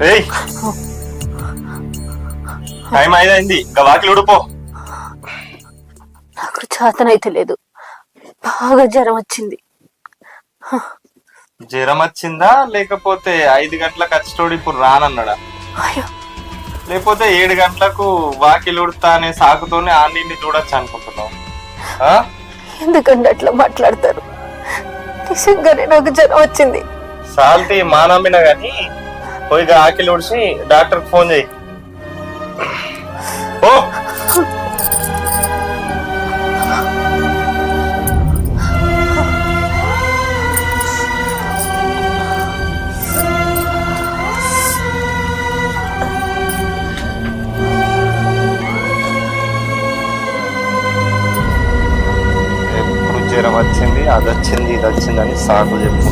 ఏయ్ టైం అయింది ఇంకా వాకిలి ఉడిపో. నాకు చేతనైతే లేదు, బాగా జ్వరం వచ్చింది. జ్వరం వచ్చిందా లేకపోతే 5 గంటలకు వచ్చేటోడు ఇప్పుడు రానన్నాడా? అయ్యో, లేకపోతే 7 గంటలకు వాకిలి ఉడతా అనే సాకుతోనే ఆన్నింటిని చూడొచ్చు అనుకుంటున్నావు? ఎందుకంటే అట్లా మాట్లాడతారు? నిజంగానే నాకు జ్వరం వచ్చింది. సాల్తీ మానమ్మిన గాని పోయి ఆకిలి ఉడిసి డాక్టర్కి ఫోన్ చేయి. ఓ ఎప్పుడు జ్వరం వచ్చింది, అది వచ్చింది, ఇది వచ్చిందని సాకు చెప్పు.